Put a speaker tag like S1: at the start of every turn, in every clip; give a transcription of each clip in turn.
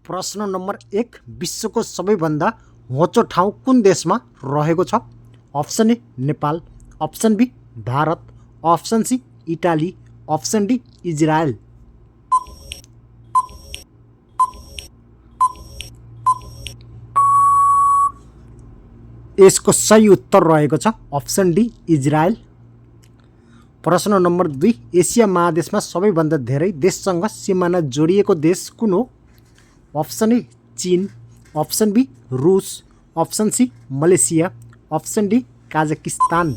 S1: प्रश्न नम्बर 1 विश्वको सबैभन्दा होचो ठाउँ कुन देशमा रहेको छ? Option A Nepal, option B Bharat, option C Italy, option D Israel. यसको सही उत्तर रहेको छ अप्सन डी इजरायल। प्रश्न नम्बर 2 एसिया महादेशमा सबैभन्दा धेरै देशसँग सीमाना जोडिएको देश कुन हो? Option A Chin, option B Rus, option C Malaysia, option D Kazakhstan.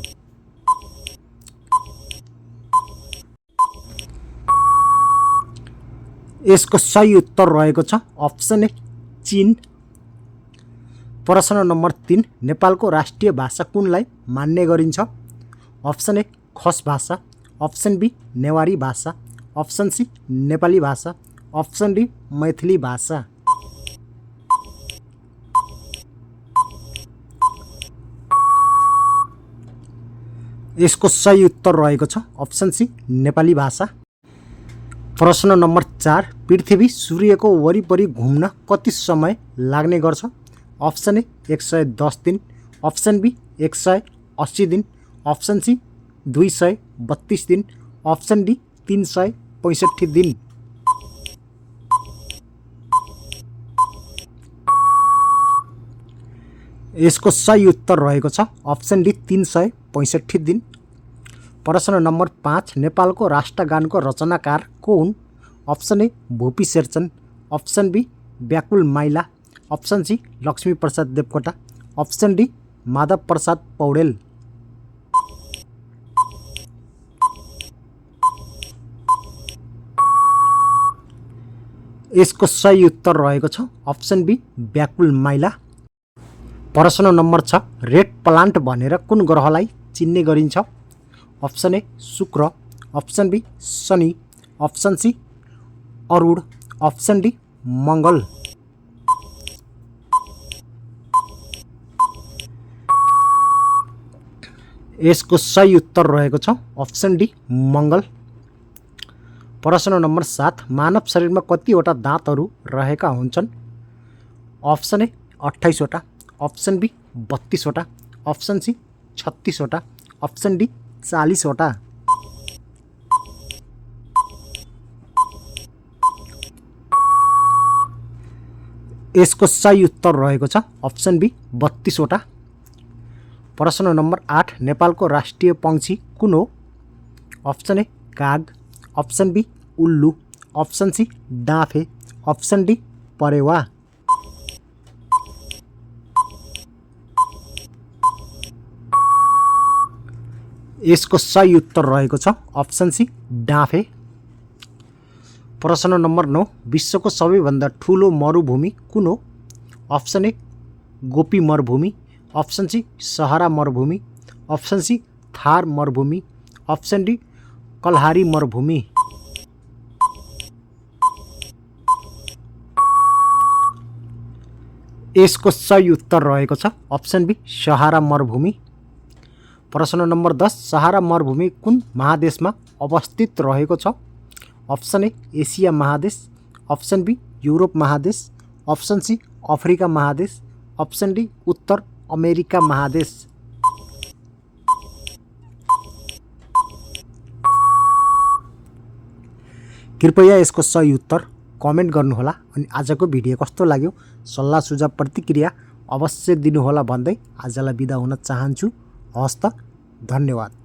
S1: यसको सही उत्तर रहेको छ अप्सन ए चीन। प्रश्न नम्बर 3 नेपालको राष्ट्रिय भाषा कुनलाई मान्ने गरिन्छ? अप्सन ए खस भाषा, अप्सन बी नेवारी भाषा, अप्सन सी नेपाली भाषा, अप्सन डी मैथिली भाषा। यसको सही उत्तर रहेको छ अप्सन सी नेपाली भाषा। प्रश्न नम्बर 4 पृथ्वी सूर्यको वरिपरि घुम्न कति समय लाग्ने गर्छ? अप्सन ए 110 दिन, अप्सन बी 180 दिन, अप्सन सी 232 दिन, अप्सन डी 365 दिन। यसको सही उत्तर रहेको छ अप्सन डी 365 दिन। प्रश्न नम्बर 5 नेपालको राष्ट्रगानको रचनाकार को हुन्? Option A Bhupi Sherchan, option B Byakul Maila, option C Laxmi Prasad Devkota, option D Madhav Prasad Paudel. यसको सही उत्तर रहेको छ अप्सन बी व्याकुल माइला। प्रश्न नम्बर 6 रेड प्लान्ट भनेर कुन ग्रहलाई चिन्ने गरिन्छ? Option A Shukra, option B Shani, option C Arun, option D Mangal. यसको सही उत्तर रहेको छ अप्सन डी मङ्गल। प्रश्न नम्बर 7 मानव शरीरमा कतिवटा दाँतहरू रहेका हुन्छन्? अप्सन ए 28 वटा, अप्सन बी 32 वटा, अप्सन सी 36 वटा, अप्सन डी 40 वटा। यसको सही उत्तर रहेको छ अप्सन बी 32 वटा। प्रश्न नम्बर 8 नेपालको राष्ट्रिय पक्षी कुन हो? अप्सन ए काग, अप्सन बी उल्लु, अप्सन सी डाँफे, अप्सन डी परेवा। यसको सही उत्तर रहेको छ अप्सन सी डाँफे। प्रश्न नम्बर 9 विश्वको सबैभन्दा ठुलो मरुभूमि कुन हो? अप्सन ए गोपी मरुभूमि, अप्सन सी सहारा मरुभूमि, अप्सन सी थार मरुभूमि, अप्सन डी कलहारी मरुभूमि। यसको सही उत्तर रहेको छ अप्सन बी सहारा मरुभूमि। प्रश्न नम्बर 10 सहारा मरुभूमि कुन महादेशमा अवस्थित रहेको छ? अप्सन ए एसिया महादेश, अप्सन बी युरोप महादेश, अप्सन सी अफ्रिका महादेश, अप्सन डी उत्तर अमेरिका महादेश। कृपया यसको सही उत्तर कमेन्ट गर्नुहोला अनि आजको भिडियो कस्तो लाग्यो सल्लाह सुझाव प्रतिक्रिया अवश्य दिनुहोला भन्दै आजलाई बिदा हुन चाहन्छु। हस्त धन्यवाद।